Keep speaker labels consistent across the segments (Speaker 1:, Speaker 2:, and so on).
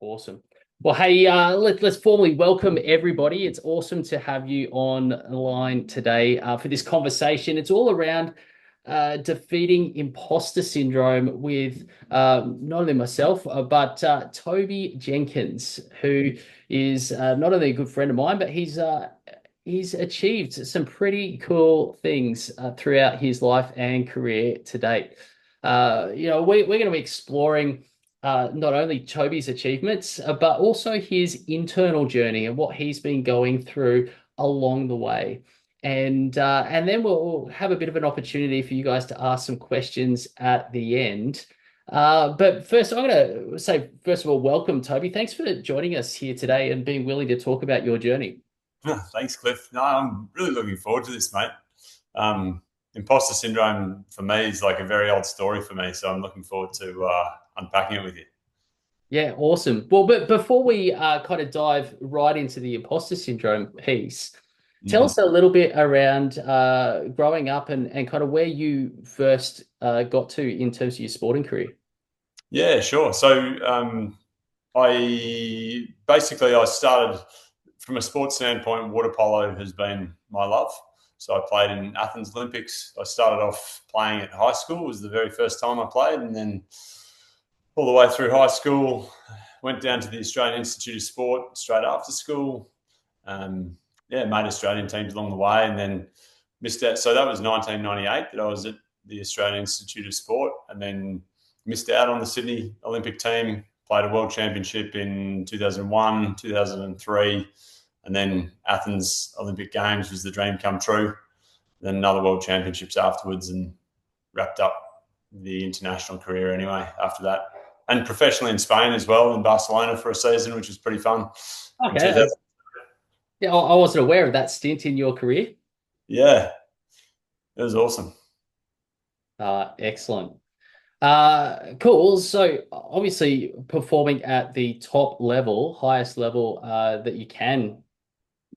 Speaker 1: Awesome. Well, hey, let's formally welcome everybody. It's awesome to have you on the line today for this conversation. It's all around defeating imposter syndrome with not only myself, but Toby Jenkins, who is not only a good friend of mine, but he's achieved some pretty cool things throughout his life and career to date. We're going to be exploring not only Toby's achievements, but also his internal journey and what he's been going through along the way. And then we'll have a bit of an opportunity for you guys to ask some questions at the end. But first, I'm going to say, first of all, welcome, Toby. Thanks for joining us here today and being willing to talk about your journey.
Speaker 2: Thanks, Cliff. No, I'm really looking forward to this, mate. Imposter syndrome for me is like a very old story for me, so I'm looking forward to unpacking it with you.
Speaker 1: Yeah, awesome. Well, but before we kind of dive right into the imposter syndrome piece, tell
Speaker 2: Mhm.
Speaker 1: us a little bit around growing up and kind of where you first got to in terms of your sporting career.
Speaker 2: Yeah, sure. So I started from a sports standpoint. Water polo has been my love. So I played in Athens Olympics. I started off playing at high school. It was the very first time I played, and then all the way through high school, went down to the Australian Institute of Sport straight after school. Made Australian teams along the way, and then missed out. So that was 1998 that I was at the Australian Institute of Sport, and then missed out on the Sydney Olympic team. Played a World Championship in 2001, 2003, and then Athens Olympic Games was the dream come true. Then another World Championships afterwards, and wrapped up the international career anyway after that. And professionally in Spain as well, in Barcelona for a season, which was pretty fun in
Speaker 1: Okay.
Speaker 2: 2000.
Speaker 1: Yeah, I wasn't aware of that stint in your career.
Speaker 2: Yeah, it was awesome.
Speaker 1: Excellent. Cool. So obviously performing at the top level, highest level that you can,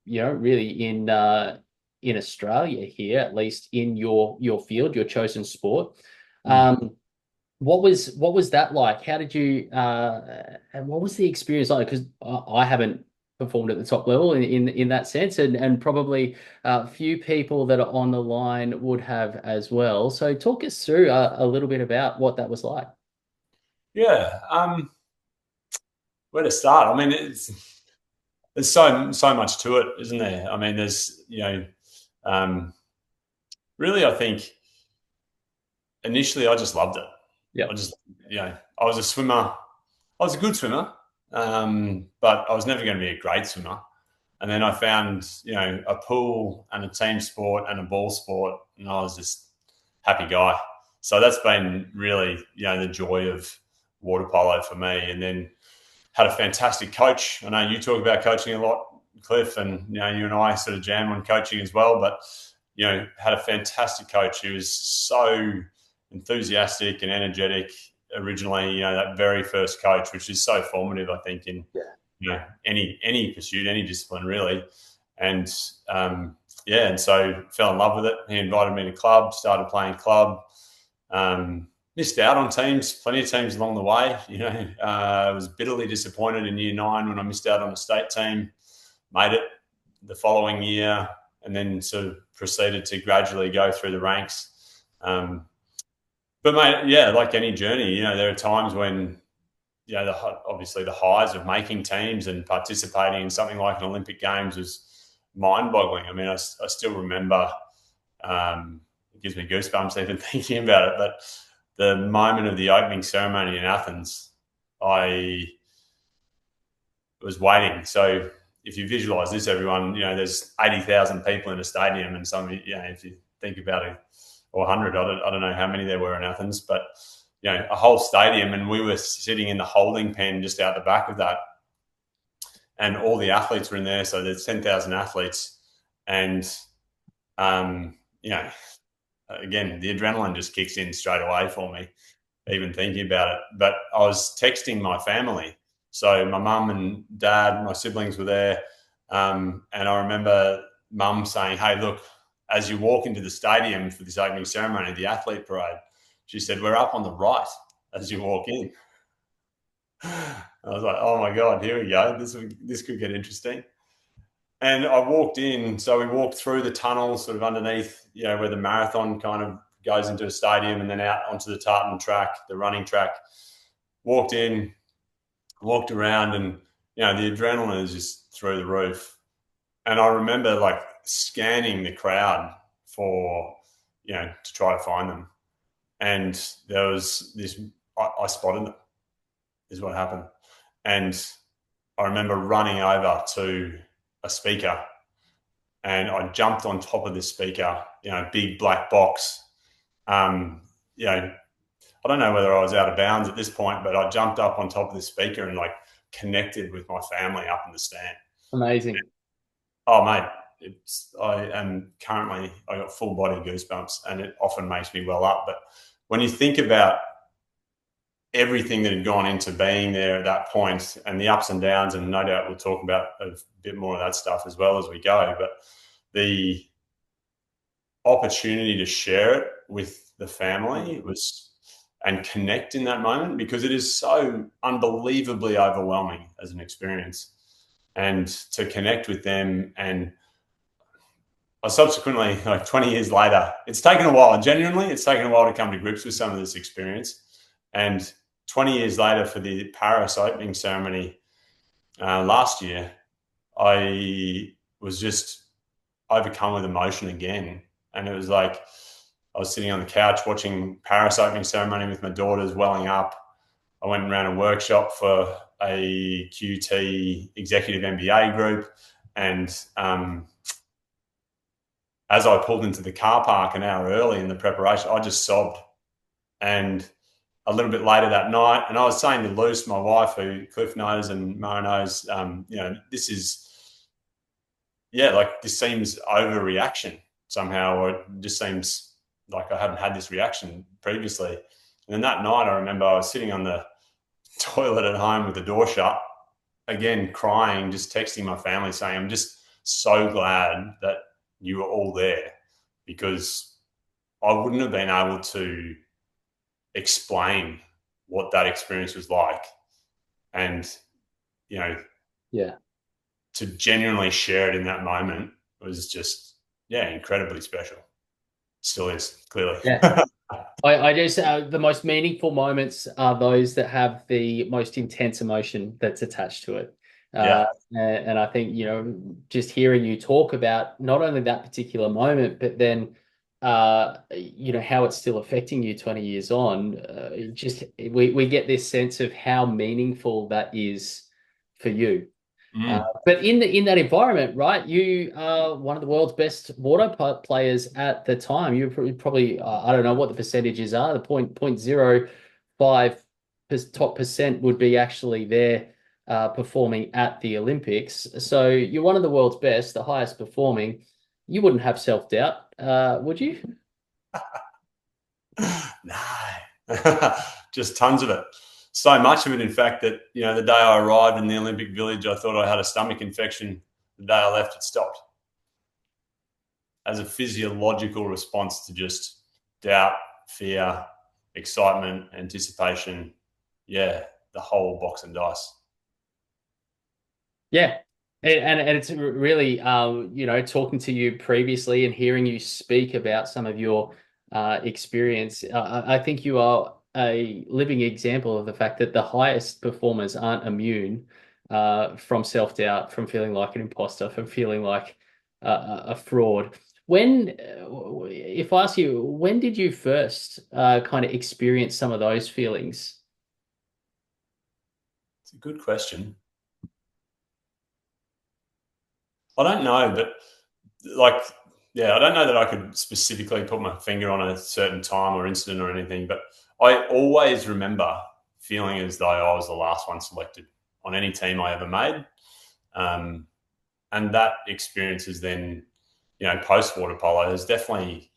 Speaker 1: really in Australia here, at least in your field, your chosen sport.
Speaker 2: Mm.
Speaker 1: What was that like? How did you and what was the experience like? Because I haven't performed at the top level in that sense, and probably few people that are on the line would have as well. So talk us through a little bit about what that was like.
Speaker 2: Yeah. Where to start? I mean, there's so much to it, isn't there? I mean, there's um, really, I think initially I just loved it.
Speaker 1: Yeah.
Speaker 2: I just I was a swimmer. I was a good swimmer, but I was never going to be a great swimmer. And then I found a pool and a team sport and a ball sport, and I was just happy guy. So that's been really the joy of water polo for me. And then had a fantastic coach. I know you talk about coaching a lot, Cliff, and you and I sort of jam on coaching as well. But had a fantastic coach who was so enthusiastic and energetic. Originally, that very first coach, which is so formative, I think, in
Speaker 1: Yeah.
Speaker 2: any pursuit, any discipline, really. And and so fell in love with it. He invited me to club, started playing club. Missed out on teams, plenty of teams along the way. I was bitterly disappointed in year 9 when I missed out on a state team. Made it the following year, and then sort of proceeded to gradually go through the ranks. But mate, yeah, like any journey, there are times when obviously the highs of making teams and participating in something like an Olympic Games was mind-boggling. I mean, I still remember. It gives me goosebumps even thinking about it. But the moment of the opening ceremony in Athens, I was waiting. So if you visualize this, everyone, there's 80,000 people in a stadium, and if you think about it, or 100, I don't know how many there were in Athens, but a whole stadium, and we were sitting in the holding pen just out the back of that, and all the athletes were in there. So there's 10,000 athletes, and again, the adrenaline just kicks in straight away for me, even thinking about it. But I was texting my family. So my mum and dad, my siblings were there. And I remember mum saying, "Hey, look, as you walk into the stadium for this opening ceremony, the athlete parade," she said, "We're up on the right as you walk in." I was like, oh my God, here we go. This could get interesting. And I walked in, so we walked through the tunnel, sort of underneath, where the marathon kind of goes into a stadium, and then out onto the tartan track, the running track. Walked in, walked around, and the adrenaline is just through the roof. And I remember like scanning the crowd for, to try to find them. And there was this, I spotted them, is what happened. And I remember running over to a speaker, and I jumped on top of this speaker, big black box. I don't know whether I was out of bounds at this point, but I jumped up on top of the speaker and like connected with my family up in the stand.
Speaker 1: Amazing.
Speaker 2: Oh, mate, I got full body goosebumps, and it often makes me well up. But when you think about everything that had gone into being there at that point, and the ups and downs, and no doubt we'll talk about a bit more of that stuff as well as we go, but the opportunity to share it with the family and connect in that moment, because it is so unbelievably overwhelming as an experience, and to connect with them. And I subsequently, like 20 years later, it's taken a while, genuinely, it's taken a while to come to grips with some of this experience. And 20 years later, for the Paris opening ceremony last year, I was just overcome with emotion again. And it was like I was sitting on the couch watching Paris opening ceremony with my daughters, welling up. I went and ran a workshop for a QT executive MBA group. And as I pulled into the car park an hour early in the preparation, I just sobbed. And a little bit later that night, and I was saying to Luce, my wife, who Cliff knows and Mara knows, this is, this seems overreaction somehow, or it just seems like I haven't had this reaction previously. And then that night, I remember I was sitting on the toilet at home with the door shut, again, crying, just texting my family saying, I'm just so glad that you were all there, because I wouldn't have been able to explain what that experience was like. And, to genuinely share it in that moment was just, incredibly special. Still is, clearly.
Speaker 1: Yeah. I just the most meaningful moments are those that have the most intense emotion that's attached to it. And I think, just hearing you talk about not only that particular moment, but then, how it's still affecting you 20 years on, we get this sense of how meaningful that is for you. But in that environment, right, you are one of the world's best water players at the time. You're probably I don't know what the percentages are. The 0.05 top percent would be actually there performing at the Olympics. So you're one of the world's best, the highest performing. You wouldn't have self-doubt, would you?
Speaker 2: No, just tons of it. So much of it, in fact, that, the day I arrived in the Olympic Village, I thought I had a stomach infection. The day I left, it stopped. As a physiological response to just doubt, fear, excitement, anticipation. Yeah, the whole box and dice.
Speaker 1: Yeah. And it's really, talking to you previously and hearing you speak about some of your experience. I think you are a living example of the fact that the highest performers aren't immune from self-doubt, from feeling like an imposter, from feeling like a fraud. If I ask you, when did you first kind of experience some of those feelings?
Speaker 2: It's a good question. I don't know, but I don't know that I could specifically put my finger on a certain time or incident or anything, but I always remember feeling as though I was the last one selected on any team I ever made. And that experience is then, post water polo has definitely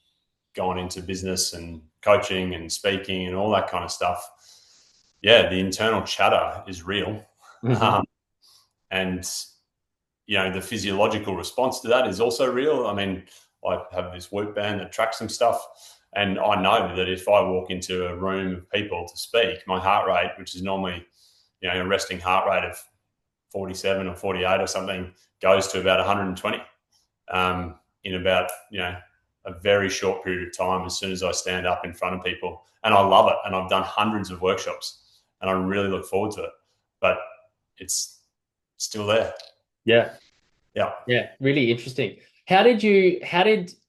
Speaker 2: gone into business and coaching and speaking and all that kind of stuff. Yeah, the internal chatter is real.
Speaker 1: Mm-hmm.
Speaker 2: And the physiological response to that is also real. I mean, I have this Whoop band that tracks some stuff, and I know that if I walk into a room of people to speak, my heart rate, which is normally, a resting heart rate of 47 or 48 or something goes to about 120 in about, a very short period of time as soon as I stand up in front of people. And I love it. And I've done hundreds of workshops and I really look forward to it. But it's still there.
Speaker 1: Yeah.
Speaker 2: Yeah.
Speaker 1: Yeah. Really interesting. How did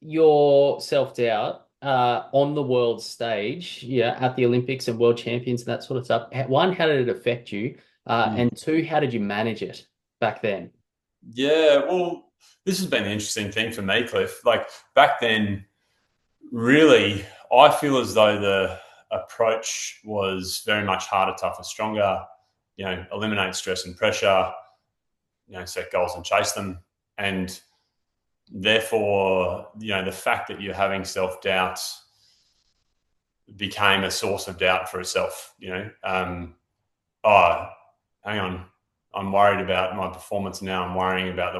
Speaker 1: your self-doubt on the world stage, at the Olympics and world champions and that sort of stuff, one, how did it affect you? And two, how did you manage it back then?
Speaker 2: Yeah, well, this has been an interesting thing for me, Cliff. Like back then, really, I feel as though the approach was very much harder, tougher, stronger. Eliminate stress and pressure. Set goals and chase them. And therefore, the fact that you're having self-doubt became a source of doubt for itself. Oh, hang on, I'm worried about my performance now. I'm worrying about the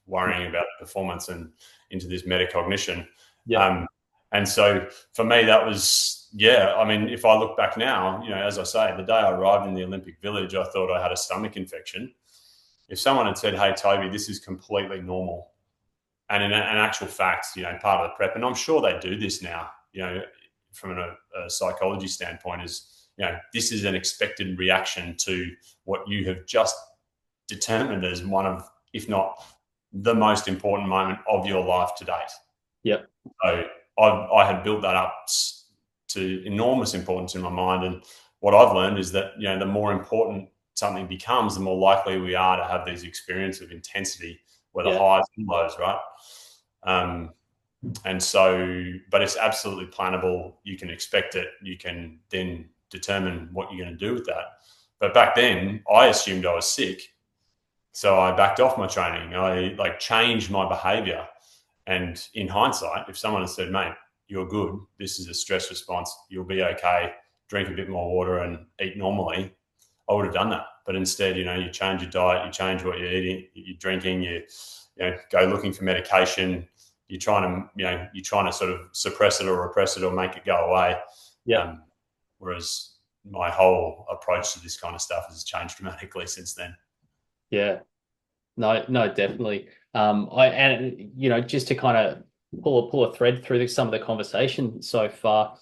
Speaker 2: worrying about performance and into this metacognition.
Speaker 1: Yeah.
Speaker 2: And so for me, that was, I mean, if I look back now, as I say, the day I arrived in the Olympic Village, I thought I had a stomach infection. If someone had said, "Hey, Toby, this is completely normal," and in actual fact, part of the prep, and I'm sure they do this now, from a psychology standpoint, is, this is an expected reaction to what you have just determined as one of, if not the most important moment of your life to date.
Speaker 1: Yeah.
Speaker 2: So I had built that up to enormous importance in my mind. And what I've learned is that, the more important something becomes, the more likely we are to have these experiences of intensity, where the highs and lows, right? And so, but it's absolutely plannable. You can expect it. You can then determine what you're going to do with that. But back then, I assumed I was sick. So I backed off my training. I changed my behavior. And in hindsight, if someone had said, "Mate, you're good. This is a stress response. You'll be okay. Drink a bit more water and eat normally," I would have done that. But instead, you change your diet, you change what you're eating, you're drinking, you go looking for medication. You're trying to sort of suppress it or repress it or make it go away.
Speaker 1: Yeah.
Speaker 2: Whereas my whole approach to this kind of stuff has changed dramatically since then.
Speaker 1: Yeah. No, definitely. Just to kind of pull a thread through some of the conversation so far,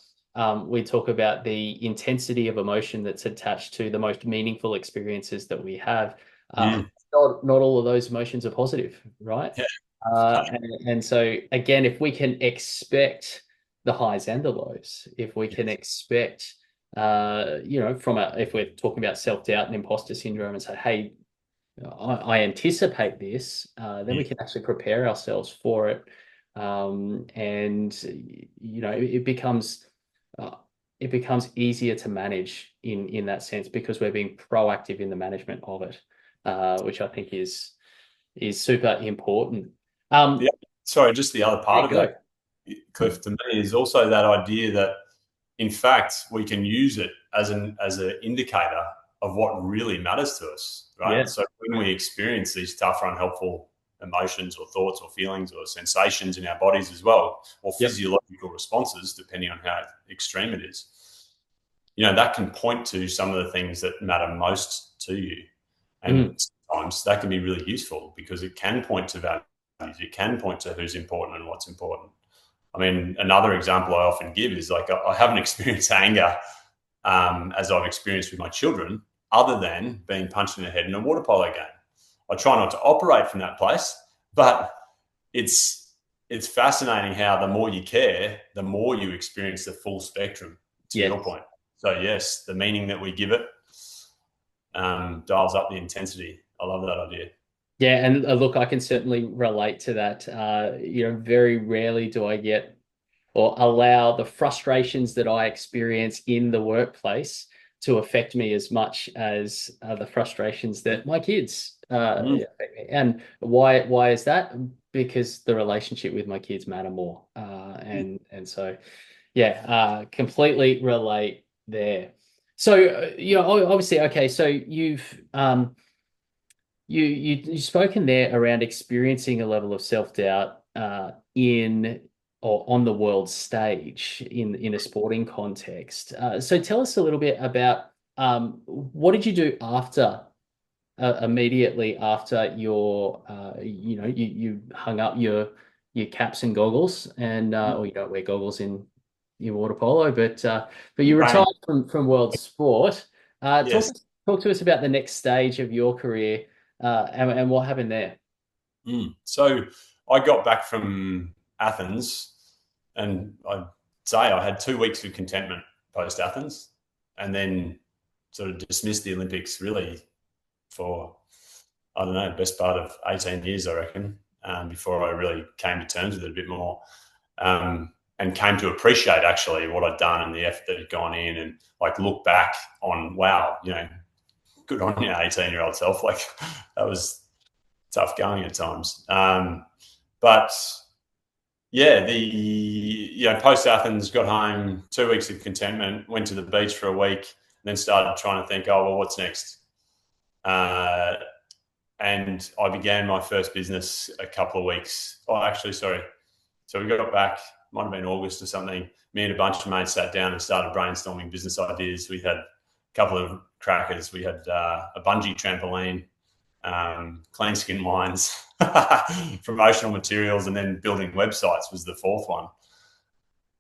Speaker 1: we talk about the intensity of emotion that's attached to the most meaningful experiences that we have. Not all of those emotions are positive, right?
Speaker 2: Yeah.
Speaker 1: And so again, if we can expect the highs and the lows, if we can expect, if we're talking about self-doubt and imposter syndrome, and say, "Hey, I anticipate this," then we can actually prepare ourselves for it. It becomes easier to manage in that sense, because we're being proactive in the management of it, which I think is super important.
Speaker 2: Sorry, just the other part of it, Cliff, to me, is also that idea that, in fact, we can use it as an indicator of what really matters to us, right?
Speaker 1: Yeah.
Speaker 2: So when we experience these tough or unhelpful emotions or thoughts or feelings or sensations in our bodies as well, or physiological responses, depending on how extreme it is, that can point to some of the things that matter most to you. And sometimes that can be really useful, because it can point to values. It can point to who's important and what's important. I mean, another example I often give is, like, I haven't experienced anger as I've experienced with my children, other than being punched in the head in a water polo game. I try not to operate from that place, but it's fascinating how the more you care, the more you experience the full spectrum, to your point. So yes, the meaning that we give it dials up the intensity. I love that idea.
Speaker 1: Yeah, and look, I can certainly relate to that. Very rarely do I get or allow the frustrations that I experience in the workplace to affect me as much as the frustrations that my kids affect me. And why is that? Because the relationship with my kids matter more. And so, completely relate there. So, obviously, okay, so you've you've spoken there around experiencing a level of self-doubt in or on the world stage in a sporting context. So tell us a little bit about What did you do after, immediately after your, you hung up your caps and goggles, and or you don't wear goggles in your water polo, but you
Speaker 2: Brain.
Speaker 1: retired from world sport.
Speaker 2: Yes.
Speaker 1: Talk to us about the next stage of your career, and what happened there.
Speaker 2: So I got back from Athens, and I'd say I had 2 weeks of contentment post Athens, and then sort of dismissed the Olympics really for, I don't know, best part of 18 years, I reckon, before I really came to terms with it a bit more, and came to appreciate actually what I'd done and the effort that had gone in, and like look back on, wow, good on your 18-year-old self. Like that was tough going at times. But yeah, post Athens, got home, 2 weeks of contentment, went to the beach for a week, then started trying to think, oh, well, what's next? And I began my first business a couple of weeks. Oh, actually, sorry. So we got back, might have been August or something. Me and a bunch of mates sat down and started brainstorming business ideas. We had a couple of crackers. We had a bungee trampoline, clean skin wines, promotional materials, and then building websites was the fourth one.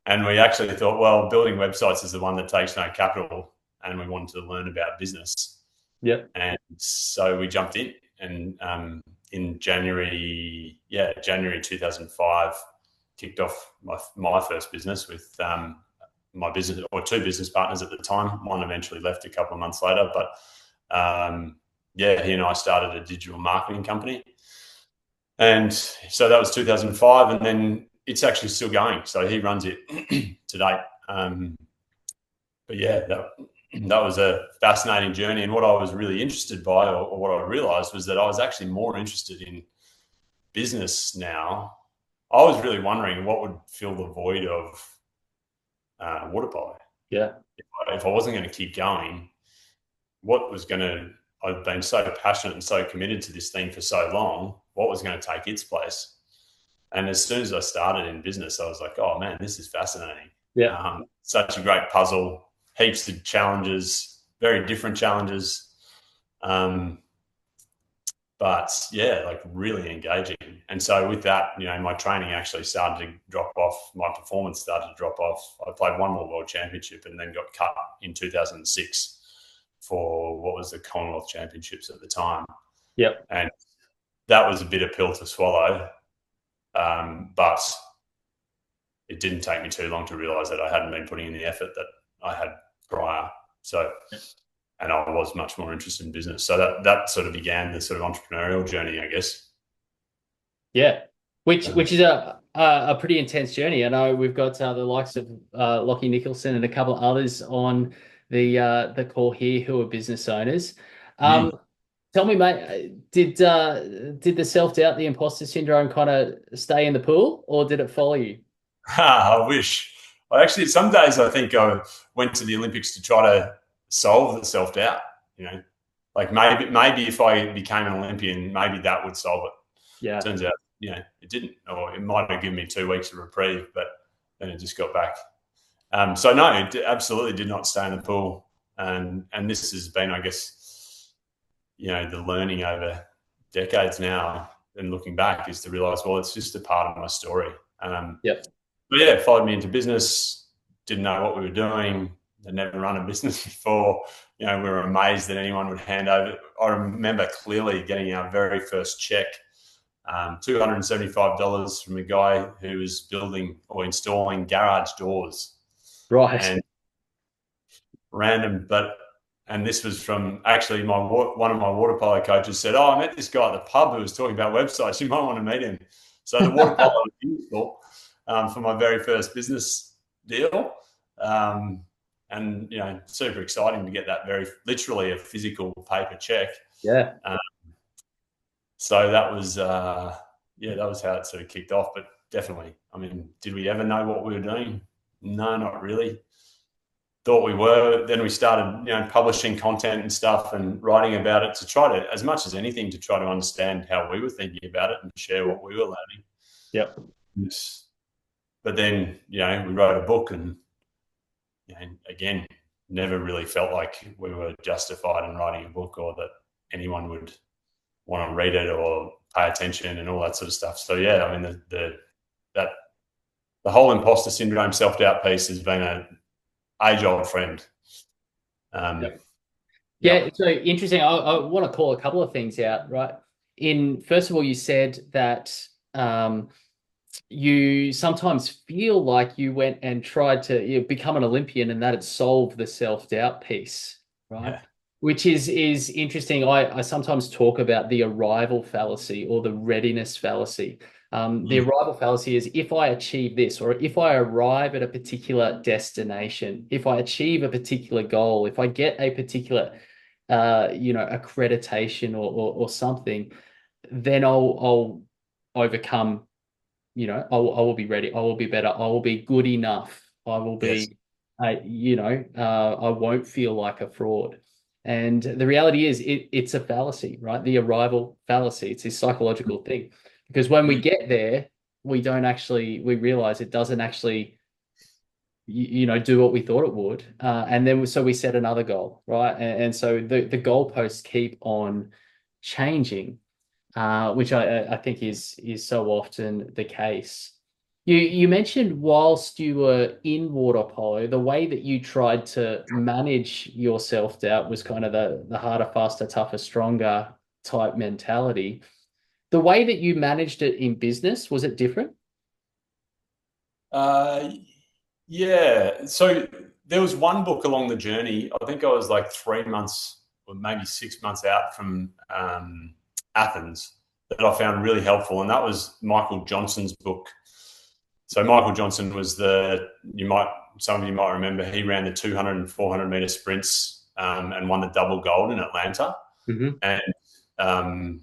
Speaker 2: And we actually thought, well, building websites is the one that takes no capital, and we wanted to learn about business.
Speaker 1: Yep.
Speaker 2: And so we jumped in, and in January 2005, kicked off my first business with my business, or two business partners at the time. One eventually left a couple of months later, but he and I started a digital marketing company. And so that was 2005, and then it's actually still going. So he runs it to date. But yeah, that was a fascinating journey. And what I was really interested by, or what I realized, was that I was actually more interested in business now. I was really wondering what would fill the void of water polo.
Speaker 1: Yeah.
Speaker 2: If I wasn't going to keep going, what was going to, I've been so passionate and so committed to this thing for so long, what was going to take its place? And as soon as I started in business, I was like, oh man, this is fascinating.
Speaker 1: Yeah.
Speaker 2: Such a great puzzle, heaps of challenges, very different challenges. But yeah, like really engaging. And so with that, my training actually started to drop off. My performance started to drop off. I played one more world championship and then got cut in 2006 for what was the Commonwealth Championships at the time.
Speaker 1: Yep.
Speaker 2: And that was a bitter pill to swallow. But it didn't take me too long to realize that I hadn't been putting in the effort that I had prior. So, and I was much more interested in business. So that sort of began the sort of entrepreneurial journey, I guess.
Speaker 1: Yeah. Which is a pretty intense journey. I know we've got the likes of Lockie Nicholson and a couple of others on the call here who are business owners. Tell me, mate, did the self-doubt, the imposter syndrome kind of stay in the pool, or did it follow you?
Speaker 2: I wish. I actually, some days I think I went to the Olympics to try to solve the self-doubt, like maybe if I became an Olympian, maybe that would solve it.
Speaker 1: Yeah.
Speaker 2: Turns out, it didn't, or it might have given me 2 weeks of reprieve, but then it just got back. So no, it absolutely did not stay in the pool. And this has been, I guess, the learning over decades now and looking back is to realize, well, it's just a part of my story.
Speaker 1: Yep.
Speaker 2: But yeah, it followed me into business, didn't know what we were doing. I'd never run a business before. We were amazed that anyone would hand over. I remember clearly getting our very first check, $275 from a guy who was building or installing garage doors.
Speaker 1: Right.
Speaker 2: And random, and this was from actually one of my water polo coaches said, oh, I met this guy at the pub who was talking about websites. You might want to meet him. So the water polo was useful for my very first business deal. And, super exciting to get that very literally a physical paper check.
Speaker 1: Yeah.
Speaker 2: So that was, that was how it sort of kicked off. But definitely, I mean, did we ever know what we were doing? No, not really. Thought we were. Then we started, publishing content and stuff and writing about it to try to, as much as anything, to try to understand how we were thinking about it and share what we were learning.
Speaker 1: Yep.
Speaker 2: But then, we wrote a book and again, never really felt like we were justified in writing a book or that anyone would want to read it or pay attention and all that sort of stuff. So yeah, I mean, the whole imposter syndrome, self-doubt piece has been a age-old friend.
Speaker 1: Yep.
Speaker 2: Yep.
Speaker 1: Yeah, so interesting. I want to call a couple of things out, right? First of all, you said that you sometimes feel like you went and tried to become an Olympian and that it solved the self-doubt piece, right?
Speaker 2: Yeah.
Speaker 1: Which is interesting. I sometimes talk about the arrival fallacy or the readiness fallacy. The arrival fallacy is if I achieve this, or if I arrive at a particular destination, if I achieve a particular goal, if I get a particular, accreditation or something, then I'll overcome. I will be ready. I will be better. I will be good enough. I will
Speaker 2: Yes.
Speaker 1: be, I won't feel like a fraud. And the reality is it's a fallacy, right? The arrival fallacy. It's this psychological thing. Because when we get there, we realize it doesn't actually, do what we thought it would. And then so we set another goal, right? And so the goalposts keep on changing, which I think is so often the case. You mentioned whilst you were in water polo, the way that you tried to manage your self-doubt was kind of the harder, faster, tougher, stronger type mentality. The way that you managed it in business, was it different?
Speaker 2: Yeah. So there was one book along the journey. I think I was like 3 months or maybe 6 months out from Athens that I found really helpful, and that was Michael Johnson's book. So Michael Johnson was some of you might remember, he ran the 200 and 400 meter sprints and won the double gold in Atlanta.
Speaker 1: Mm-hmm.
Speaker 2: And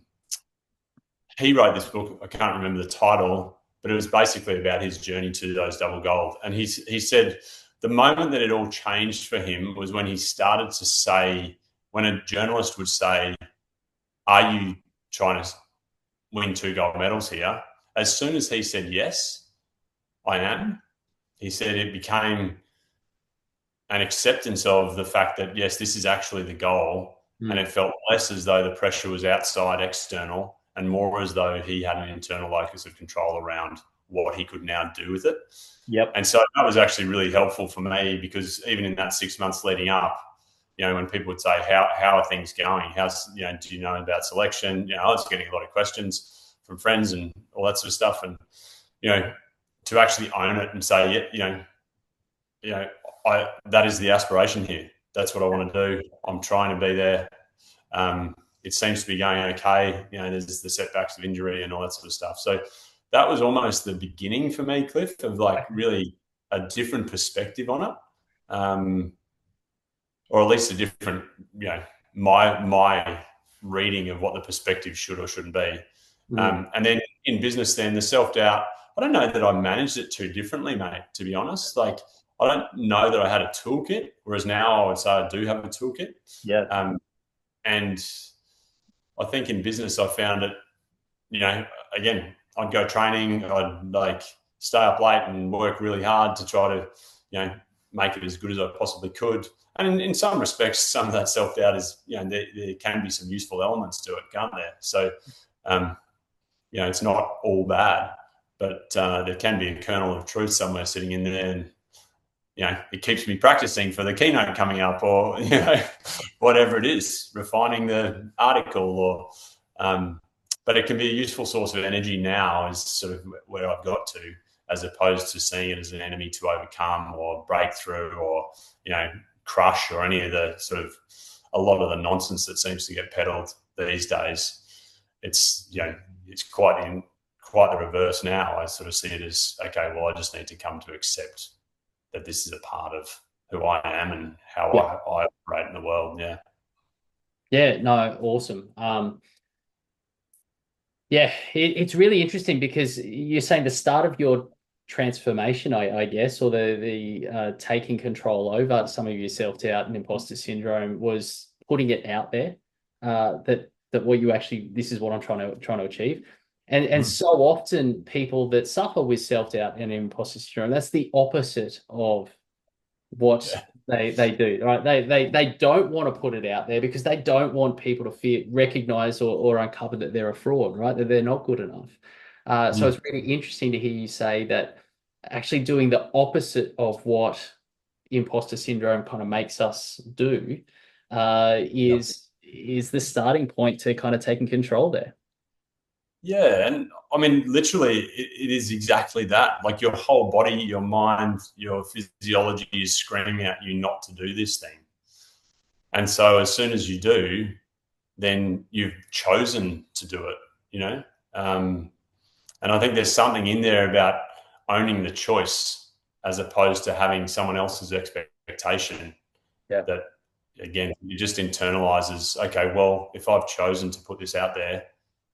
Speaker 2: he wrote this book. I can't remember the title, but it was basically about his journey to those double gold. And he said the moment that it all changed for him was when he started to say, when a journalist would say, "Are you trying to win 2 gold medals here?" As soon as he said, "Yes, I am," he said it became an acceptance of the fact that, yes, this is actually the goal. And it felt less as though the pressure was outside, external, and more as though he had an internal locus of control around what he could now do with it.
Speaker 1: Yep.
Speaker 2: And so that was actually really helpful for me, because even in that 6 months leading up, when people would say, how are things going? Do you know about selection? I was getting a lot of questions from friends and all that sort of stuff. And, to actually own it and say, that is the aspiration here. That's what I want to do. I'm trying to be there. It seems to be going okay. There's the setbacks of injury and all that sort of stuff. So that was almost the beginning for me, Cliff, of like really a different perspective on it. Or at least a different, my reading of what the perspective should or shouldn't be. And then in business, then the self-doubt, I don't know that I managed it too differently, mate, to be honest. Like, I don't know that I had a toolkit, whereas now I would say I do have a toolkit.
Speaker 1: Yeah.
Speaker 2: And I think in business, I found it, again, I'd go training, I'd like stay up late and work really hard to try to, make it as good as I possibly could. And in some respects, some of that self-doubt is, there can be some useful elements to it, can't there? So, it's not all bad, but there can be a kernel of truth somewhere sitting in there, and it keeps me practicing for the keynote coming up, or whatever it is, refining the article, or but it can be a useful source of energy now, is sort of where I've got to, as opposed to seeing it as an enemy to overcome or break through, or crush, or any of the sort of a lot of the nonsense that seems to get peddled these days. It's it's quite the reverse now. I sort of see it as, okay, well, I just need to come to accept that this is a part of who I am and how I operate in the world. Yeah.
Speaker 1: Yeah, no, awesome. It's really interesting, because you're saying the start of your transformation, I guess, or the taking control over some of your self-doubt and imposter syndrome was putting it out there, that what you actually, this is what I'm trying to achieve. And so often people that suffer with self-doubt and imposter syndrome, that's the opposite of what They do, right? They don't want to put it out there because they don't want people to recognize or uncover that they're a fraud, right? That they're not good enough. So
Speaker 2: Mm.
Speaker 1: it's really interesting to hear you say that actually doing the opposite of what imposter syndrome kind of makes us do
Speaker 2: Yeah.
Speaker 1: is the starting point to kind of taking control there.
Speaker 2: Yeah, and I mean, literally, it is exactly that. Like your whole body, your mind, your physiology is screaming at you not to do this thing. And so, as soon as you do, then you've chosen to do it. You know, um, and I think there's something in there about owning the choice as opposed to having someone else's expectation.
Speaker 1: Yeah.
Speaker 2: That again, you just internalizes. Okay, well, if I've chosen to put this out there,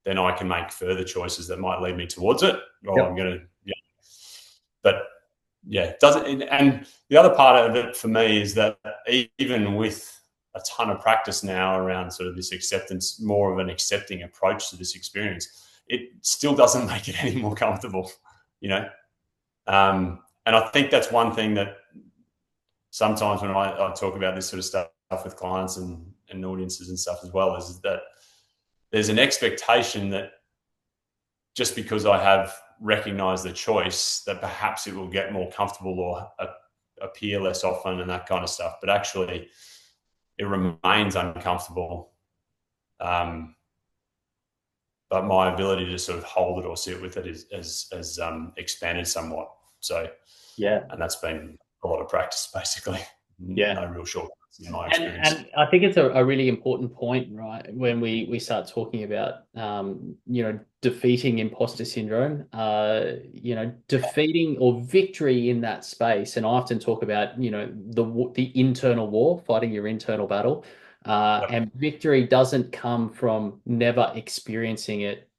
Speaker 2: then I can make further choices that might lead me towards it. Or I'm
Speaker 1: Yep.
Speaker 2: going to, yeah. But yeah, doesn't. And the other part of it for me is that even with a ton of practice now around sort of this acceptance, more of an accepting approach to this experience, it still doesn't make it any more comfortable, you know. And I think that's one thing that sometimes when I talk about this sort of stuff with clients and audiences and stuff as well, is that there's an expectation that just because I have recognized the choice, that perhaps it will get more comfortable or appear less often and that kind of stuff. But actually, it remains uncomfortable. Um, but my ability to sort of hold it or sit with it has expanded somewhat. So,
Speaker 1: Yeah.
Speaker 2: and that's been a lot of practice, basically.
Speaker 1: Yeah.
Speaker 2: No real shortcuts in my
Speaker 1: And
Speaker 2: experience.
Speaker 1: I think it's a really important point, right? When we start talking about defeating imposter syndrome, defeating or victory in that space. And I often talk about, the internal war, fighting your internal battle.
Speaker 2: Yep.
Speaker 1: And victory doesn't come from never experiencing it,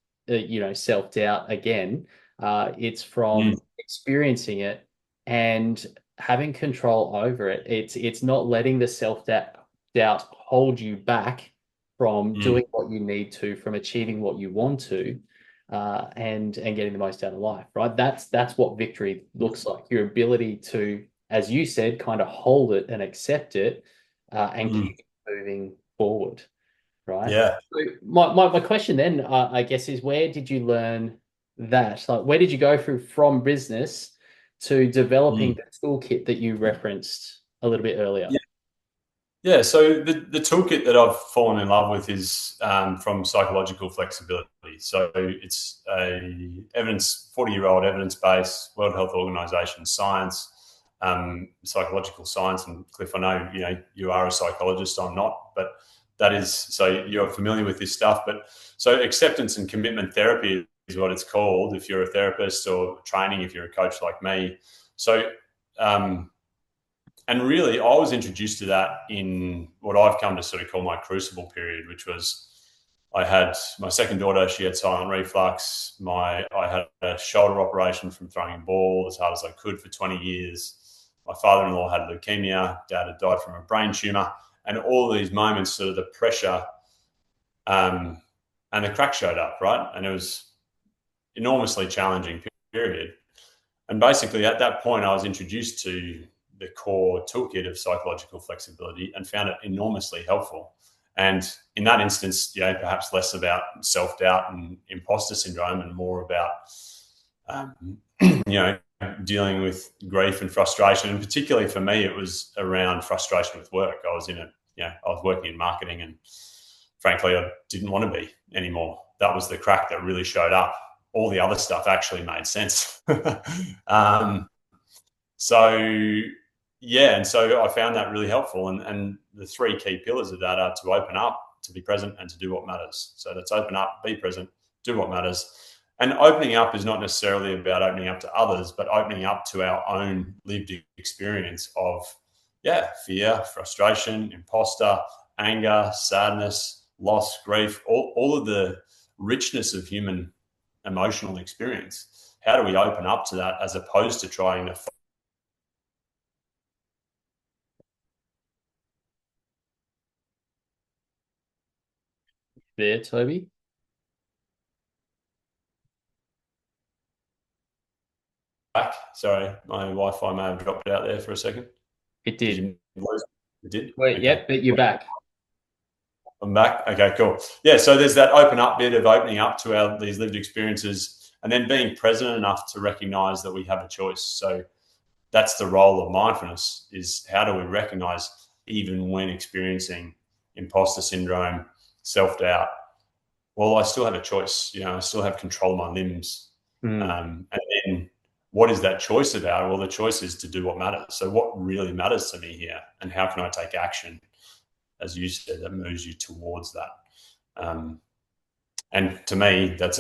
Speaker 1: self-doubt again. It's
Speaker 2: Mm,
Speaker 1: from experiencing it and having control over it. It's not letting the self doubt hold you back from
Speaker 2: mm,
Speaker 1: doing what you need to, from achieving what you want to, and getting the most out of life. Right. That's what victory looks like. Your ability to, as you said, kind of hold it and accept it, and
Speaker 2: mm.
Speaker 1: keep moving forward. Right.
Speaker 2: Yeah.
Speaker 1: So my question then, I guess, is where did you learn that? Like, where did you go through from business to developing
Speaker 2: Mm.
Speaker 1: the toolkit that you referenced a little bit earlier?
Speaker 2: Yeah, so the toolkit that I've fallen in love with is from psychological flexibility. So it's a 40-year-old evidence based World Health Organization science, psychological science. And Cliff, I know you are a psychologist. I'm not, but that is so you're familiar with this stuff. But so acceptance and commitment therapy is what it's called if you're a therapist, or training if you're a coach like me. So um, and really, I was introduced to that in what I've come to sort of call my crucible period, which was I had my second daughter. She had silent reflux. I had a shoulder operation from throwing a ball as hard as I could for 20 years. My father-in-law had leukemia. Dad had died from a brain tumor, and all of these moments, sort of the pressure, um, and the crack showed up, right, and it was enormously challenging period. And basically, at that point, I was introduced to the core toolkit of psychological flexibility and found it enormously helpful. And in that instance, perhaps less about self doubt and imposter syndrome and more about, um, dealing with grief and frustration. And particularly for me, it was around frustration with work. I was I was working in marketing, and frankly, I didn't want to be anymore. That was the crack that really showed up. All the other stuff actually made sense. um, so yeah, and so I found that really helpful. And the three key pillars of that are to open up, to be present, and to do what matters. So let's open up, be present, do what matters. And opening up is not necessarily about opening up to others, but opening up to our own lived experience of, fear, frustration, imposter, anger, sadness, loss, grief, all of the richness of human emotional experience. How do we open up to that as opposed to trying to
Speaker 1: There, Toby.
Speaker 2: back? Sorry, my Wi-Fi may have dropped out there for a second.
Speaker 1: It
Speaker 2: Did
Speaker 1: did.
Speaker 2: you It did?
Speaker 1: Wait,
Speaker 2: Okay.
Speaker 1: yep, but you're back.
Speaker 2: I'm back. Okay, cool. Yeah, so there's that open up bit of opening up to these lived experiences and then being present enough to recognize that we have a choice. So that's the role of mindfulness, is how do we recognize even when experiencing imposter syndrome, self-doubt, well, I still have a choice. I still have control of my limbs.
Speaker 1: Mm.
Speaker 2: And then what is that choice about? Well, the choice is to do what matters. So what really matters to me here, and how can I take action, as you said, that moves you towards that. And to me, that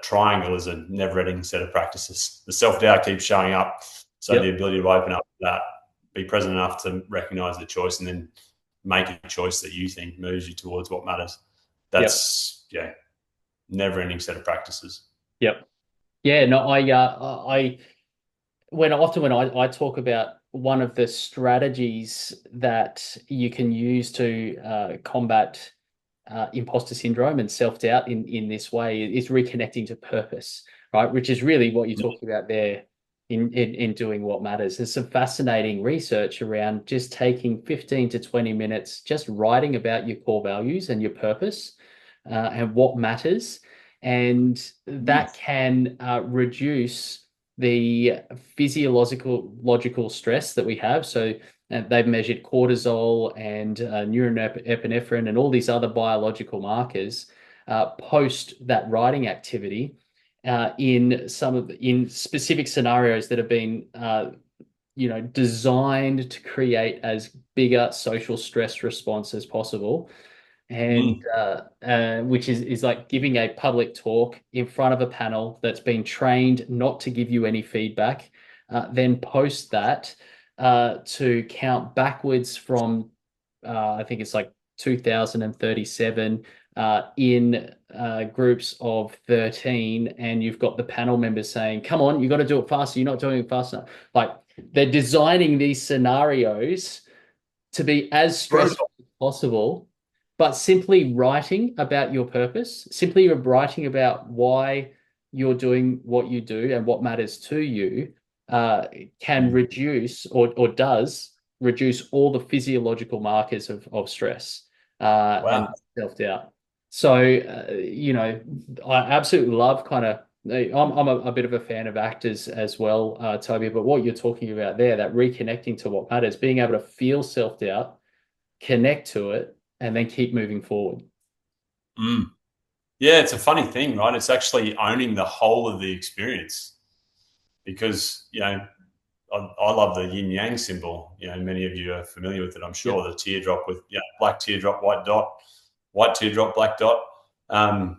Speaker 2: triangle is a never-ending set of practices. The self-doubt keeps showing up, so the ability to open up to that, be present enough to recognize the choice, and then make a choice that you think moves you towards what matters. That's never-ending set of practices.
Speaker 1: Yep. Yeah. No, when I talk about one of the strategies that you can use to combat imposter syndrome and self-doubt in this way is reconnecting to purpose, right? Which is really what you're talking about there in doing what matters. There's some fascinating research around just taking 15 to 20 minutes, just writing about your core values and your purpose and what matters. And that can reduce the physiological stress that we have. So they've measured cortisol and norepinephrine and all these other biological markers post that writing activity in specific scenarios that have been designed to create as bigger social stress response as possible. And which is like giving a public talk in front of a panel that's been trained not to give you any feedback, then post that to count backwards from I think it's like 2037 in groups of 13, and you've got the panel members saying, "Come on, you got to do it faster. You're not doing it fast enough." Like they're designing these scenarios to be as stressful as possible, but simply writing about your purpose, simply writing about why you're doing what you do and what matters to you, can reduce or does reduce all the physiological markers of stress and
Speaker 2: Wow.
Speaker 1: self-doubt. So, I absolutely love kind of, I'm a bit of a fan of actors as well, Toby, but what you're talking about there, that reconnecting to what matters, being able to feel self-doubt, connect to it, and then keep moving forward.
Speaker 2: Yeah, it's a funny thing, right? It's actually owning the whole of the experience, because I love the yin yang symbol. Many of you are familiar with it, I'm sure.
Speaker 1: Yep.
Speaker 2: The teardrop with black teardrop, white dot, white teardrop, black dot. And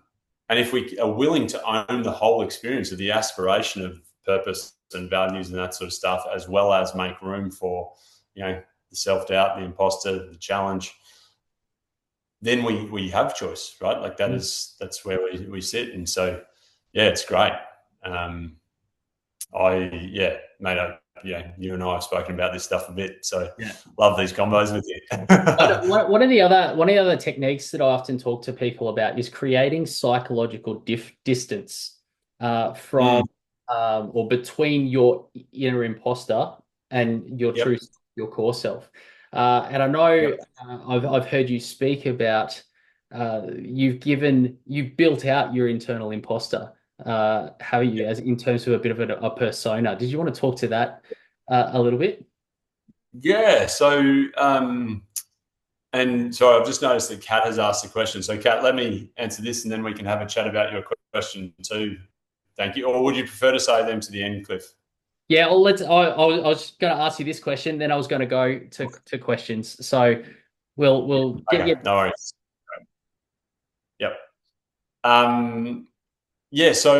Speaker 2: if we are willing to own the whole experience of the aspiration of purpose and values and that sort of stuff, as well as make room for the self doubt, the imposter, the challenge, then we have choice, right? Like that's where we sit. And so it's great. Mate, you and I have spoken about this stuff a bit, so love these combos with you.
Speaker 1: One of the other techniques that I often talk to people about is creating psychological distance from or between your inner imposter and your true, your core self. And I know I've heard you speak about you've built out your internal imposter. How you, as in terms of a bit of a persona. Did you want to talk to that a little bit?
Speaker 2: Yeah. So, and sorry, I've just noticed that Kat has asked a question. So, Kat, let me answer this, and then we can have a chat about your question too. Thank you. Or would you prefer to say them to the end, Cliff?
Speaker 1: Yeah, well, I was going to ask you this question, then I was going to go to questions. So we'll get
Speaker 2: okay, no worries. Yep. So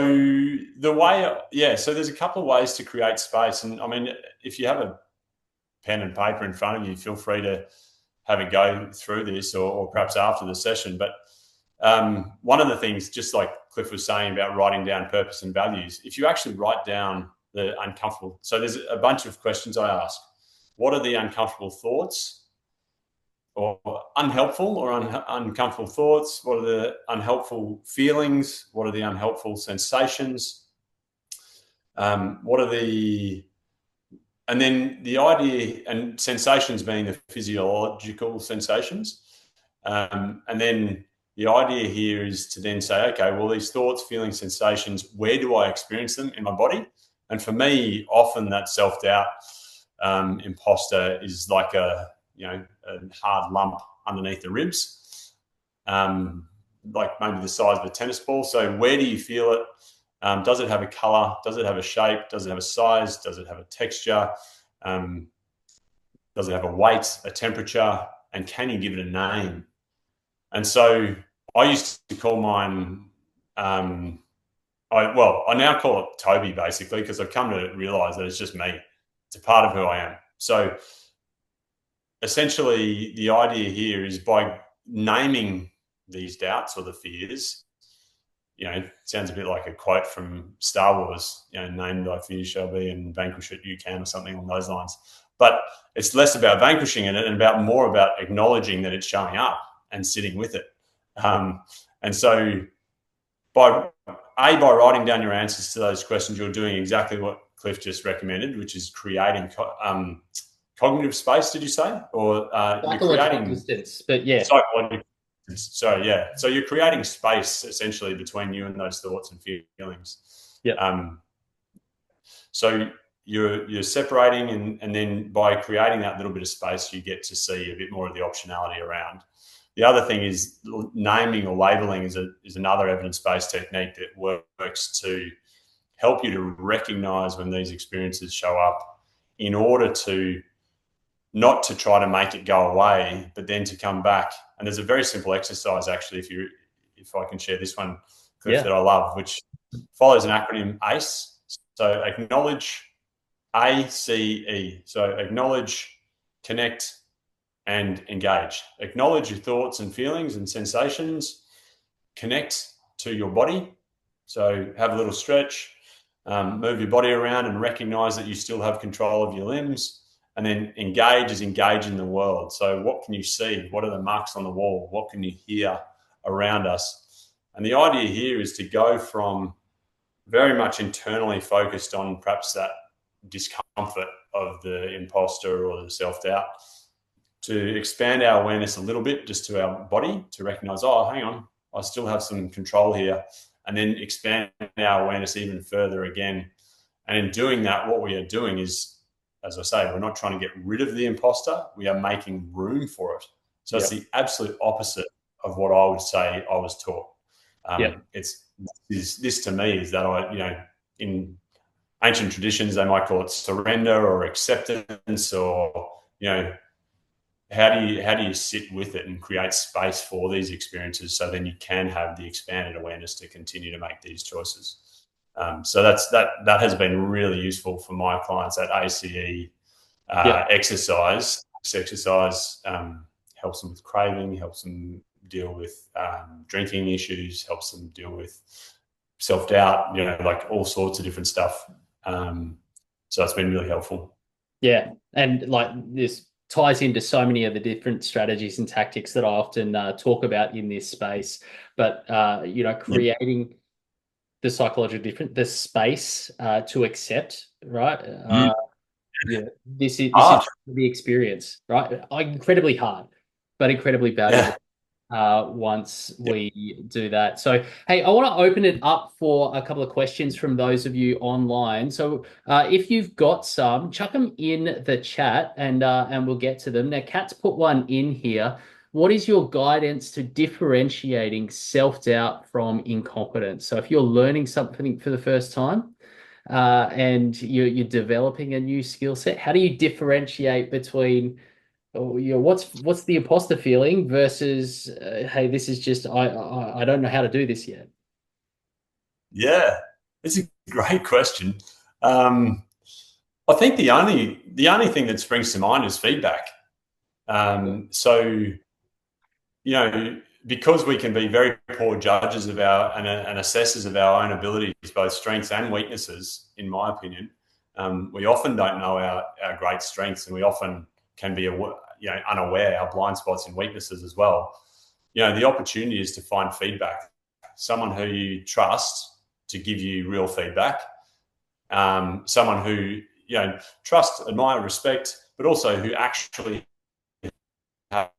Speaker 2: so there's a couple of ways to create space. And I mean, if you have a pen and paper in front of you, feel free to have a go through this or perhaps after the session. But one of the things, just like Cliff was saying about writing down purpose and values, if you actually write down the uncomfortable, so there's a bunch of questions I ask. What are the uncomfortable thoughts or unhelpful or uncomfortable thoughts? What are the unhelpful feelings? What are the unhelpful sensations? What are the and then the idea, and sensations being the physiological sensations. And then the idea here is to then say, okay, well, these thoughts, feelings, sensations, where do I experience them in my body? And for me, often that self-doubt imposter is like a hard lump underneath the ribs, like maybe the size of a tennis ball. So where do you feel it? Does it have a color? Does it have a shape? Does it have a size? Does it have a texture? Does it have a weight, a temperature? And can you give it a name? And so I used to call mine, I now call it Toby, basically, because I've come to realize that it's just me. It's a part of who I am. So essentially the idea here is by naming these doubts or the fears, it sounds a bit like a quote from Star Wars, name thy fears shall be and vanquish it you can, or something along those lines. But it's less about vanquishing it and more about acknowledging that it's showing up and sitting with it. And so by writing down your answers to those questions, you're doing exactly what Cliff just recommended, which is creating cognitive space, did you say? Or you're creating
Speaker 1: distance, but yeah.
Speaker 2: Psychological distance. So yeah. So you're creating space essentially between you and those thoughts and feelings.
Speaker 1: Yeah.
Speaker 2: So you're separating, and then by creating that little bit of space, you get to see a bit more of the optionality around. The other thing is naming or labeling is another evidence-based technique that works to help you to recognize when these experiences show up, in order to not to try to make it go away, but then to come back. And there's a very simple exercise, actually, if I can share this one, Cliff, that I love, which follows an acronym ACE. So acknowledge, ACE. So acknowledge, connect, and engage. Acknowledge your thoughts and feelings and sensations. Connect to your body. So have a little stretch, move your body around and recognize that you still have control of your limbs. And then engage is engage in the world. So what can you see? What are the marks on the wall? What can you hear around us? And the idea here is to go from very much internally focused on perhaps that discomfort of the imposter or the self-doubt, to expand our awareness a little bit just to our body, to recognize, oh, hang on, I still have some control here. And then expand our awareness even further again. And in doing that, what we are doing is, as I say, we're not trying to get rid of the imposter. We are making room for it. So it's the absolute opposite of what I would say I was taught. This to me is that in ancient traditions, they might call it surrender or acceptance, or, how do you sit with it and create space for these experiences, so then you can have the expanded awareness to continue to make these choices. So that has been really useful for my clients. That ACE exercise. This exercise helps them with craving, helps them deal with drinking issues, helps them deal with self-doubt, like all sorts of different stuff. So it's been really helpful.
Speaker 1: Yeah, and like this ties into so many of the different strategies and tactics that I often talk about in this space. But creating the psychological the space to accept, right? This is the experience, right? Incredibly hard, but incredibly valuable. Once we do that. So, hey, I want to open it up for a couple of questions from those of you online. So if you've got some, chuck them in the chat and we'll get to them. Now, Kat's put one in here. What is your guidance to differentiating self-doubt from incompetence? So if you're learning something for the first time and you're developing a new skill set, how do you differentiate between what's the imposter feeling versus hey, this is just I don't know how to do this yet?
Speaker 2: Yeah, it's a great question. I think the only thing that springs to mind is feedback. So, because we can be very poor judges of and assessors of our own abilities, both strengths and weaknesses, in my opinion, we often don't know our great strengths, and we often can be unaware our blind spots and weaknesses as well. The opportunity is to find feedback, someone who you trust to give you real feedback, someone who trust, admire, respect, but also who actually have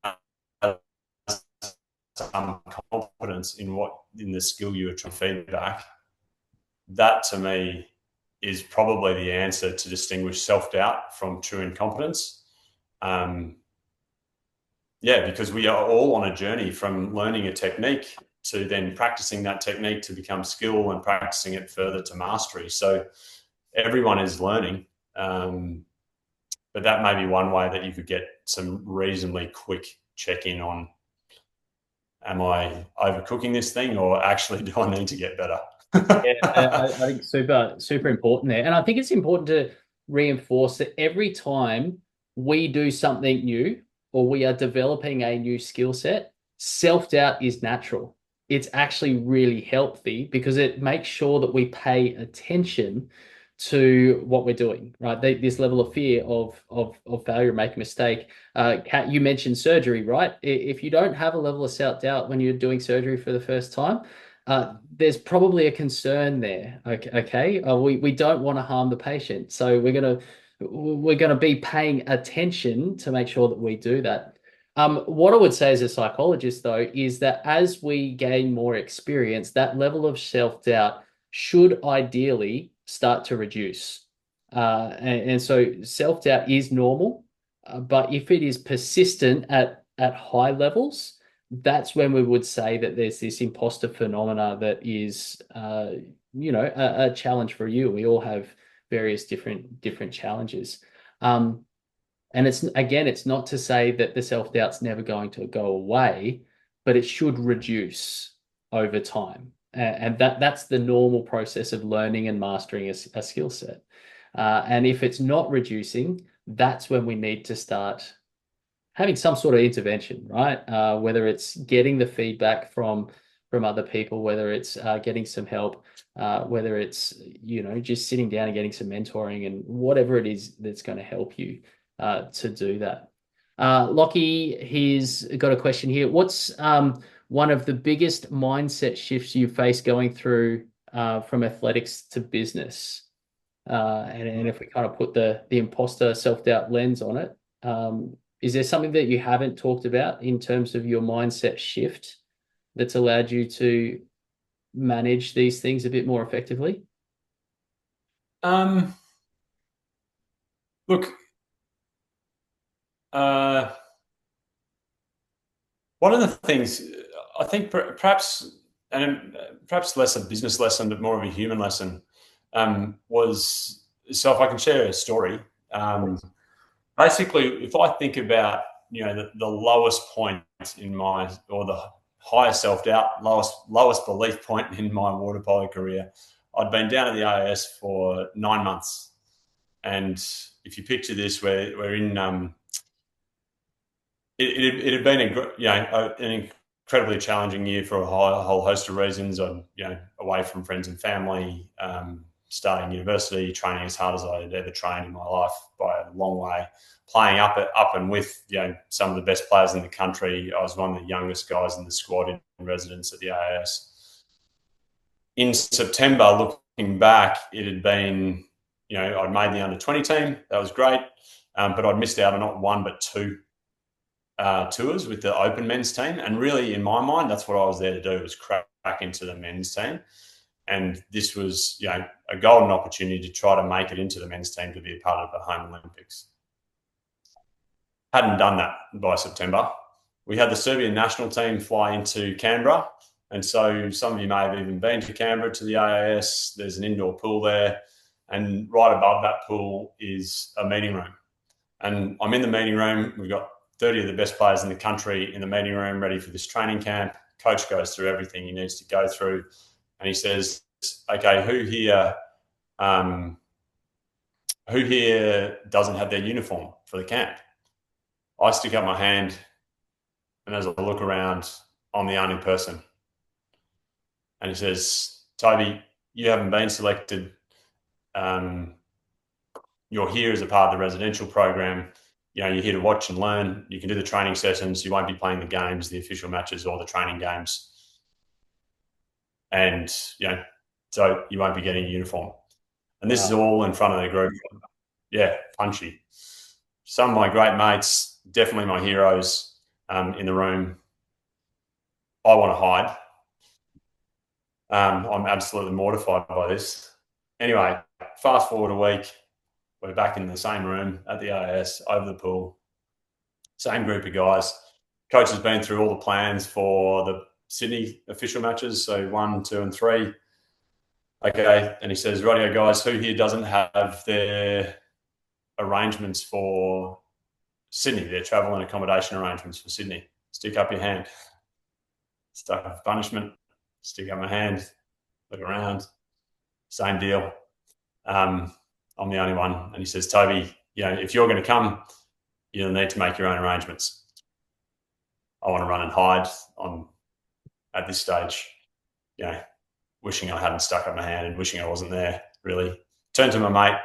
Speaker 2: some confidence in the skill you are trying to feed back. That to me is probably the answer to distinguish self-doubt from true incompetence. Because we are all on a journey from learning a technique to then practicing that technique to become skill and practicing it further to mastery. So everyone is learning, but that may be one way that you could get some reasonably quick check-in on, am I overcooking this thing, or actually do I need to get better?
Speaker 1: Yeah, I think super important there. And I think it's important to reinforce that every time we do something new or we are developing a new skill set, self-doubt is natural. It's actually really healthy because it makes sure that we pay attention to what we're doing, right? This level of fear of failure, make a mistake. Kat, you mentioned surgery, right? If you don't have a level of self-doubt when you're doing surgery for the first time, there's probably a concern there. Okay, we don't want to harm the patient, so we're gonna be paying attention to make sure that we do that. What I would say as a psychologist, though, is that as we gain more experience, that level of self-doubt should ideally start to reduce. And so self-doubt is normal, but if it is persistent at high levels, that's when we would say that there's this imposter phenomena that is, a challenge for you. We all have various different challenges. And it's not to say that the self-doubt's never going to go away, but it should reduce over time. And that's the normal process of learning and mastering a skill set. And if it's not reducing, that's when we need to start having some sort of intervention, right? Whether it's getting the feedback from other people, whether it's getting some help, whether it's just sitting down and getting some mentoring, and whatever it is that's going to help you to do that. Lockie, he's got a question here. What's one of the biggest mindset shifts you face going through from athletics to business? And if we kind of put the imposter self-doubt lens on it, is there something that you haven't talked about in terms of your mindset shift that's allowed you to manage these things a bit more effectively?
Speaker 2: Look, one of the things I think perhaps less a business lesson, but more of a human lesson, was, so if I can share a story, basically, if I think about the lowest point in my, or the highest self-doubt, lowest belief point in my water polo career, I'd been down at the AIS for 9 months, and if you picture this, we're in it had been an incredibly challenging year for a whole host of reasons. I'm away from friends and family, starting university, training as hard as I had ever trained in my life by a long way, playing up and with some of the best players in the country. I was one of the youngest guys in the squad in residence at the AIS. In September, looking back, it had been, I'd made the under-20 team. That was great, but I'd missed out on not one but two tours with the open men's team. And really, in my mind, that's what I was there to do, was crack into the men's team. And this was, a golden opportunity to try to make it into the men's team to be a part of the home Olympics. Hadn't done that by September. We had the Serbian national team fly into Canberra. And so some of you may have even been to Canberra to the AIS. There's an indoor pool there. And right above that pool is a meeting room. And I'm in the meeting room. We've got 30 of the best players in the country in the meeting room ready for this training camp. Coach goes through everything he needs to go through. And he says, okay, who here doesn't have their uniform for the camp? I stick up my hand, and as I look around, I'm the only person. And he says, Toby, you haven't been selected. You're here as a part of the residential program. You're here to watch and learn. You can do the training sessions. You won't be playing the games, the official matches, or the training games. And, so you won't be getting a uniform. And this is all in front of the group. yeah, punchy. Some of my great mates, definitely my heroes in the room. I want to hide. I'm absolutely mortified by this. Anyway, fast forward a week, we're back in the same room at the AIS over the pool. Same group of guys. Coach has been through all the plans for the Sydney official matches, so 1, 2, and 3. Okay, and he says, "Rightio, guys, who here doesn't have their arrangements for Sydney, their travel and accommodation arrangements for Sydney? Stick up your hand." Stuck up for punishment. Stick up my hand. Look around. Same deal. I'm the only one. And he says, "Toby, if you're going to come, you'll need to make your own arrangements. I want to run and hide on at this stage, wishing I hadn't stuck up my hand and wishing I wasn't there, really." Turned to my mate,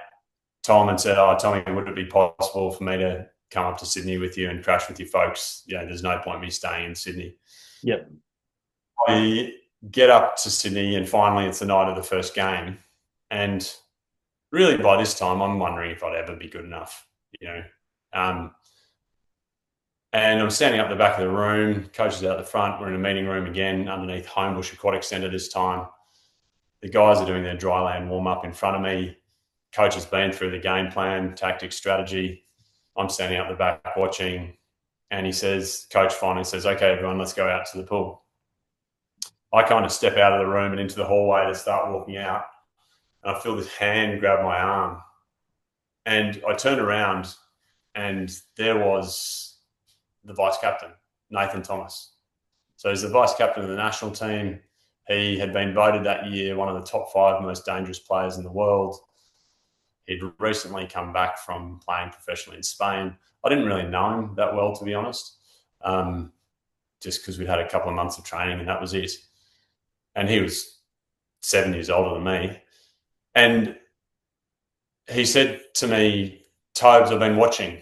Speaker 2: Tom, and said, "Oh, Tommy, would it be possible for me to come up to Sydney with you and crash with your folks? There's no point me staying in Sydney."
Speaker 1: Yep.
Speaker 2: I get up to Sydney, and finally it's the night of the first game. And really by this time, I'm wondering if I'd ever be good enough, and I'm standing up the back of the room. Coach is out the front. We're in a meeting room again underneath Homebush Aquatic Centre this time. The guys are doing their dry land warm-up in front of me. Coach has been through the game plan, tactics, strategy. I'm standing up the back watching. And Coach finally says, "Okay, everyone, let's go out to the pool." I kind of step out of the room and into the hallway to start walking out. And I feel this hand grab my arm. And I turn around and there was the vice captain, Nathan Thomas. So he's the vice captain of the national team. He had been voted that year one of the top 5 most dangerous players in the world. He'd recently come back from playing professionally in Spain. I didn't really know him that well, to be honest, just because we'd had a couple of months of training and that was it. And he was 7 years older than me. And he said to me, "Tobes, I've been watching."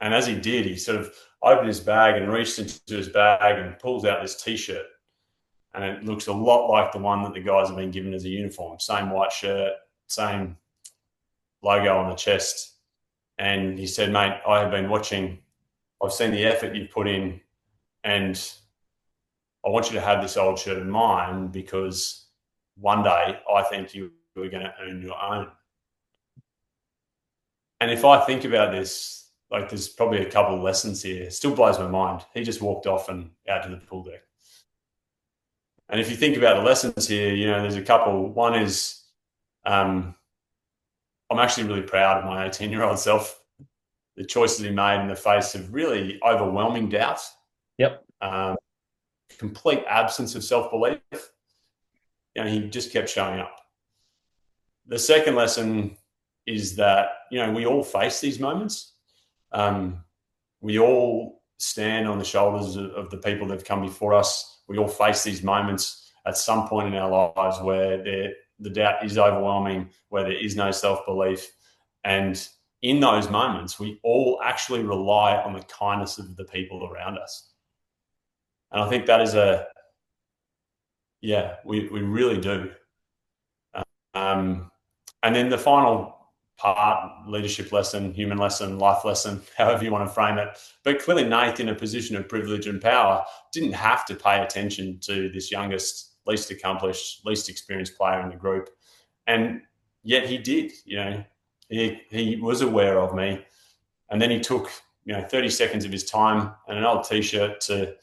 Speaker 2: And as he did, he sort of opened his bag and reached into his bag and pulls out this T-shirt. And it looks a lot like the one that the guys have been given as a uniform. Same white shirt, same logo on the chest. And he said, "Mate, I have been watching. I've seen the effort you've put in. And I want you to have this old shirt of mine because one day I think you are going to earn your own." And if I think about this, there's probably a couple of lessons here. It still blows my mind. He just walked off and out to the pool deck. And if you think about the lessons here, there's a couple. One is I'm actually really proud of my 18-year-old self. The choices he made in the face of really overwhelming doubt.
Speaker 1: Yep.
Speaker 2: Complete absence of self-belief. He just kept showing up. The second lesson is that, we all face these moments. We all stand on the shoulders of the people that have come before us. We all face these moments at some point in our lives where the doubt is overwhelming, where there is no self-belief. And in those moments, we all actually rely on the kindness of the people around us. And I think that is we really do. And then the final part, leadership lesson, human lesson, life lesson, however you want to frame it. But clearly Nate, in a position of privilege and power, didn't have to pay attention to this youngest, least accomplished, least experienced player in the group. And yet he did, he was aware of me. And then he took, 30 seconds of his time and an old T-shirt to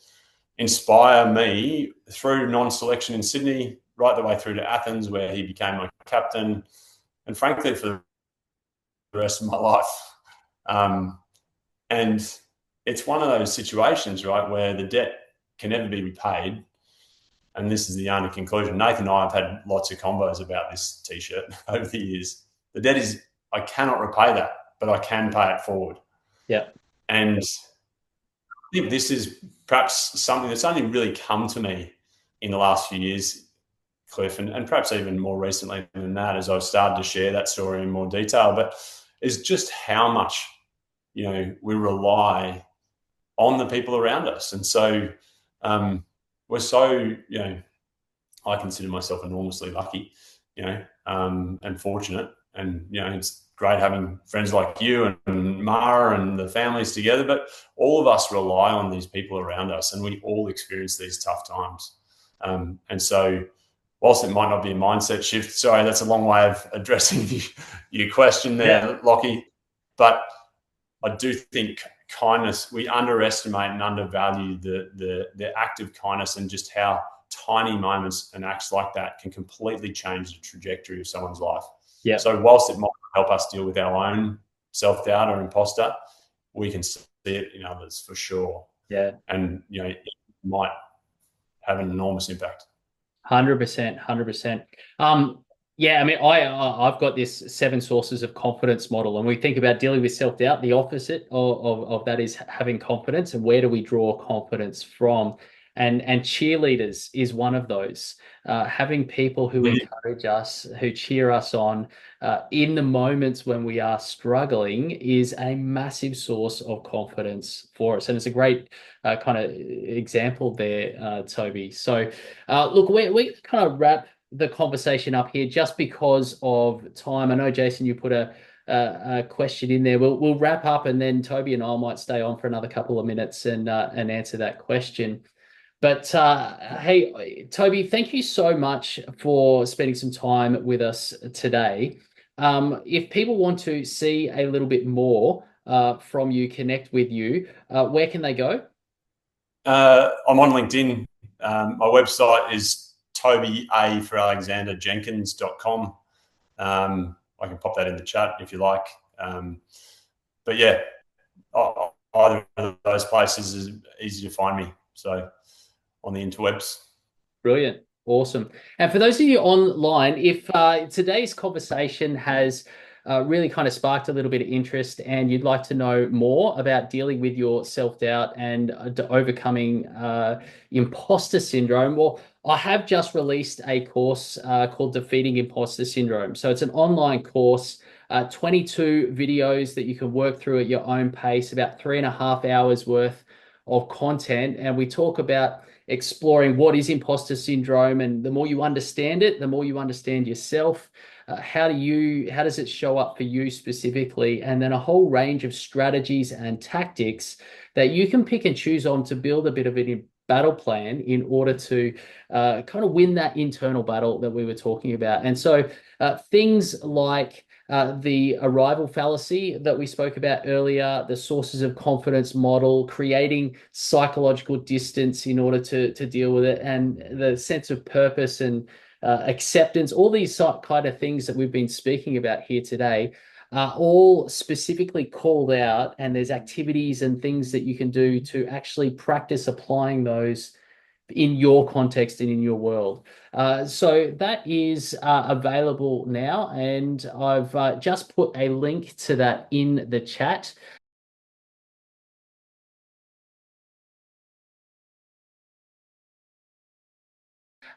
Speaker 2: inspire me through non-selection in Sydney, right the way through to Athens, where he became my captain. And frankly, for the rest of my life. And it's one of those situations, right, where the debt can never be repaid. And this is the only conclusion. Nathan and I have had lots of combos about this T-shirt over the years. The debt is, I cannot repay that, but I can pay it forward.
Speaker 1: Yeah.
Speaker 2: And I think this is perhaps something that's only really come to me in the last few years, Cliff, and perhaps even more recently than that, as I've started to share that story in more detail, but is just how much, we rely on the people around us. And so we're so, I consider myself enormously lucky, and fortunate. And, it's great having friends like you and Mara and the families together, but all of us rely on these people around us, and we all experience these tough times. And so, whilst it might not be a mindset shift, sorry, that's a long way of addressing your question there, Lockie, but I do think kindness, we underestimate and undervalue the act of kindness, and just how tiny moments and acts like that can completely change the trajectory of someone's life.
Speaker 1: Yeah.
Speaker 2: So whilst it might help us deal with our own self-doubt or imposter, we can see it in others for sure.
Speaker 1: Yeah.
Speaker 2: And, it might have an enormous impact.
Speaker 1: 100%, 100%. Yeah, I mean, I've got this 7 sources of confidence model, and we think about dealing with self-doubt. The opposite of that is having confidence, and where do we draw confidence from? And cheerleaders is one of those. Having people who encourage us, who cheer us on in the moments when we are struggling, is a massive source of confidence for us. And it's a great kind of example there, Toby. So look, we kind of wrap the conversation up here just because of time. I know, Jason, you put a question in there. We'll wrap up, and then Toby and I might stay on for another couple of minutes and answer that question. But hey, Toby, thank you so much for spending some time with us today. If people want to see a little bit more from you, connect with you, where can they go?
Speaker 2: I'm on LinkedIn. My website is Toby A for Alexander Jenkins.com. I can pop that in the chat if you like. But yeah, either of those places is easy to find me. So on the interwebs.
Speaker 1: Brilliant. Awesome. And for those of you online, if today's conversation has really kind of sparked a little bit of interest, and you'd like to know more about dealing with your self-doubt and overcoming imposter syndrome, well, I have just released a course called Defeating Imposter Syndrome. So it's an online course, 22 videos that you can work through at your own pace, about 3.5 hours worth of content. And we talk about exploring what is imposter syndrome, and the more you understand it, the more you understand yourself. How does it show up for you specifically? And then a whole range of strategies and tactics that you can pick and choose on to build a bit of a battle plan in order to kind of win that internal battle that we were talking about. And so things like the arrival fallacy that we spoke about earlier, the sources of confidence model, creating psychological distance in order to deal with it, and the sense of purpose and acceptance, all these kind of things that we've been speaking about here today are all specifically called out, and there's activities and things that you can do to actually practice applying those in your context and in your world. So that is available now, and I've just put a link to that in the chat.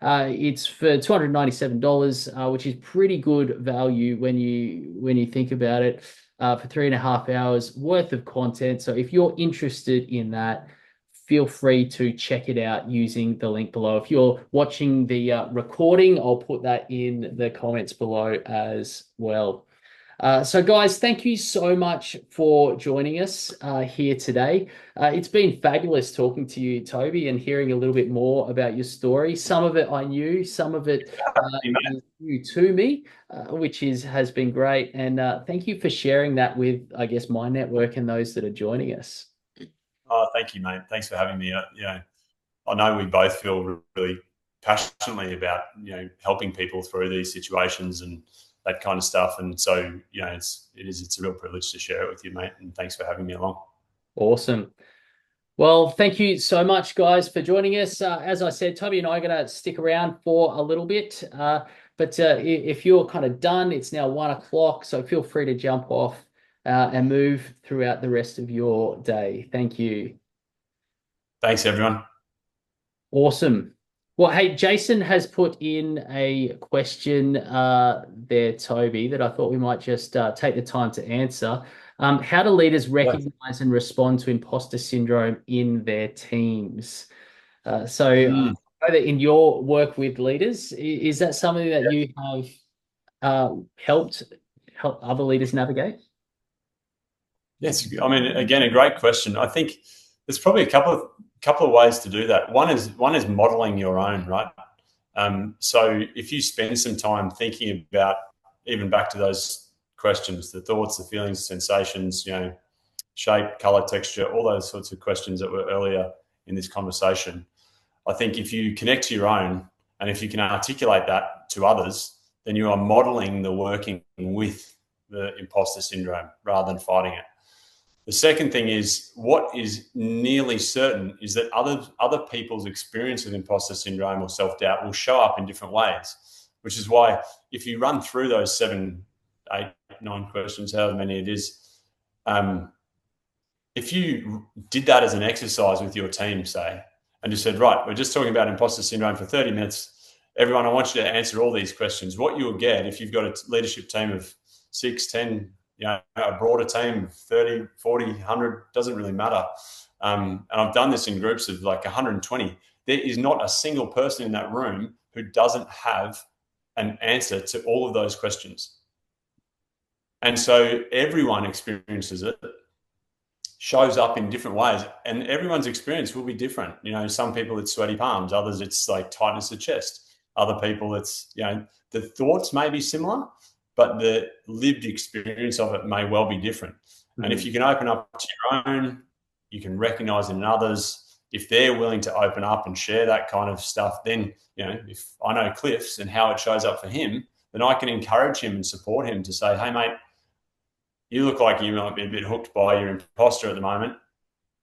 Speaker 1: It's for $297, which is pretty good value when you think about it, for 3.5 hours worth of content. So if you're interested in that, feel free to check it out using the link below. If you're watching the recording, I'll put that in the comments below as well. So guys, thank you so much for joining us here today. It's been fabulous talking to you, Toby, and hearing a little bit more about your story. Some of it I knew, some of it is new to me, which has been great. And thank you for sharing that with, I guess, my network and those that are joining us.
Speaker 2: Oh, thank you, mate. Thanks for having me. I know we both feel really passionately about, helping people through these situations and that kind of stuff. And so, it's a real privilege to share it with you, mate. And thanks for having me along.
Speaker 1: Awesome. Well, thank you so much, guys, for joining us. As I said, Toby and I are going to stick around for a little bit. But if you're kind of done, it's now 1 o'clock. So feel free to jump off and move throughout the rest of your day. Thank you.
Speaker 2: Thanks, everyone.
Speaker 1: Awesome. Well, hey, Jason has put in a question there, Toby, that I thought we might just take the time to answer. How do leaders recognize and respond to imposter syndrome in their teams? I know that in your work with leaders, is that something that you have helped help other leaders navigate?
Speaker 2: Yes, I mean, again, a great question. I think there's probably a couple of ways to do that. One is modeling your own, right? So if you spend some time thinking about, even back to those questions, the thoughts, the feelings, sensations, shape, color, texture, all those sorts of questions that were earlier in this conversation. I think if you connect to your own, and if you can articulate that to others, then you are modeling the working with the imposter syndrome rather than fighting it. The second thing is, what is nearly certain is that other people's experience of imposter syndrome or self-doubt will show up in different ways, which is why if you run through those 7, 8, 9 questions, however many it is, if you did that as an exercise with your team, say, and just said, right, we're just talking about imposter syndrome for 30 minutes. Everyone, I want you to answer all these questions. What you'll get, if you've got a leadership team of 6, 10, a broader team, 30, 40, 100, doesn't really matter. And I've done this in groups of like 120. There is not a single person in that room who doesn't have an answer to all of those questions. And so everyone experiences it, shows up in different ways, and everyone's experience will be different. Some people it's sweaty palms, others it's like tightness of chest, other people it's, the thoughts may be similar, but the lived experience of it may well be different. Mm-hmm. And if you can open up to your own, you can recognize it in others. If they're willing to open up and share that kind of stuff, then, if I know Cliff's and how it shows up for him, then I can encourage him and support him to say, hey, mate, you look like you might be a bit hooked by your imposter at the moment.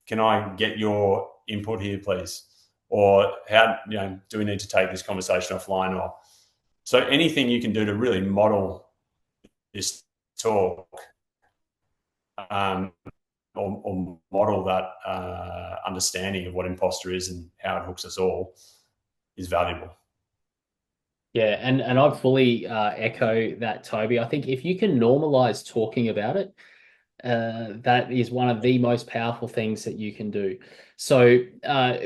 Speaker 2: Can I get your input here, please? Or how, do we need to take this conversation offline? Or so anything you can do to really model this talk, or model that understanding of what imposter is and how it hooks us all, is valuable.
Speaker 1: Yeah, and I fully echo that, Toby. I think if you can normalize talking about it, that is one of the most powerful things that you can do. So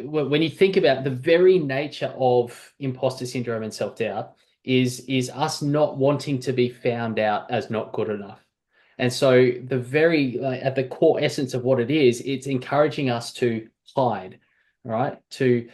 Speaker 1: when you think about the very nature of imposter syndrome and self-doubt is us not wanting to be found out as not good enough. And so the very at the core essence of what it is, it's encouraging us to hide, right? To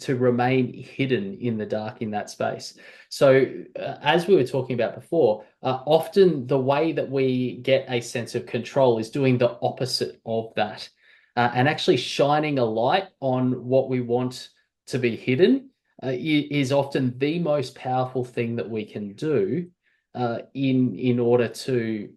Speaker 1: remain hidden in the dark in that space. So as we were talking about before, often the way that we get a sense of control is doing the opposite of that, and actually shining a light on what we want to be hidden is often the most powerful thing that we can do in order to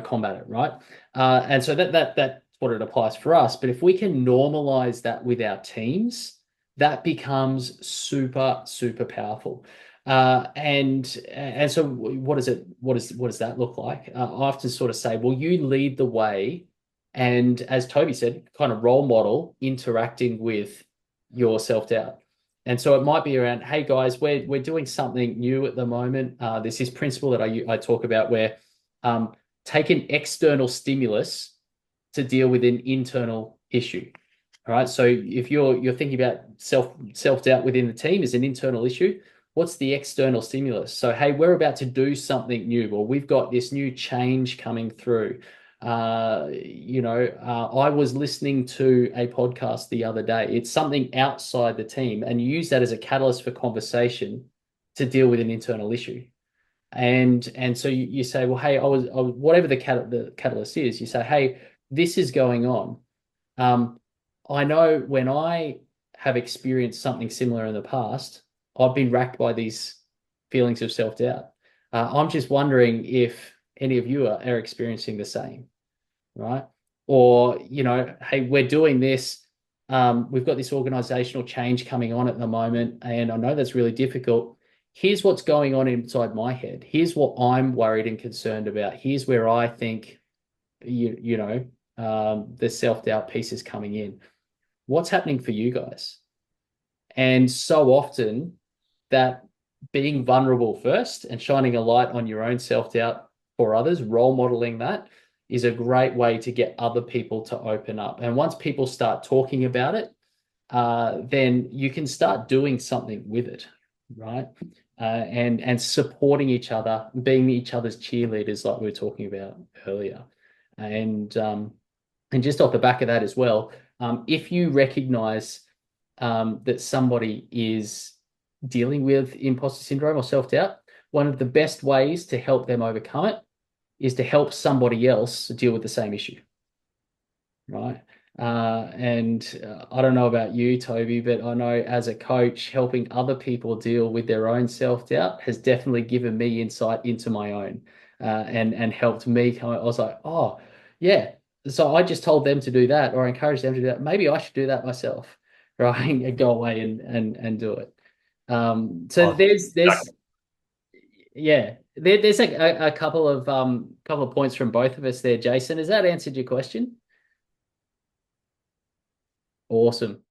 Speaker 1: combat it, right? And so that's what it applies for us. But if we can normalize that with our teams, that becomes super, super powerful. And so what does that look like? I often sort of say, well, you lead the way, and as Toby said, kind of role model interacting with your self-doubt. And so it might be around, hey guys, we're doing something new at the moment. There's this principle that I talk about where take an external stimulus to deal with an internal issue. All right. So if you're thinking about self-doubt within the team as an internal issue, what's the external stimulus? So, hey, we're about to do something new, or we've got this new change coming through. I was listening to a podcast the other day. It's something outside the team, and you use that as a catalyst for conversation to deal with an internal issue. And so you say, well, hey, I was whatever the catalyst is. You say, hey, this is going on. I know when I have experienced something similar in the past, I've been racked by these feelings of self-doubt. I'm just wondering if any of you are experiencing the same, right? Or, hey, we're doing this. We've got this organizational change coming on at the moment, and I know that's really difficult. Here's what's going on inside my head. Here's what I'm worried and concerned about. Here's where I think, the self-doubt piece is coming in. What's happening for you guys? And so often that being vulnerable first and shining a light on your own self-doubt for others, role modeling that, is a great way to get other people to open up. And once people start talking about it, then you can start doing something with it, right? and supporting each other, being each other's cheerleaders, like we were talking about earlier. And just off the back of that as well, if you recognize that somebody is dealing with imposter syndrome or self-doubt, one of the best ways to help them overcome it is to help somebody else deal with the same issue, right? And I don't know about you, Toby, but I know as a coach, helping other people deal with their own self-doubt has definitely given me insight into my own, and helped me. I was like, oh, yeah. So I just told them to do that, or encouraged them to do that. Maybe I should do that myself, right? And go away and do it. So
Speaker 2: Oh,
Speaker 1: there's yeah, there's a couple of points from both of us there, Jason. Has that answered your question? Awesome.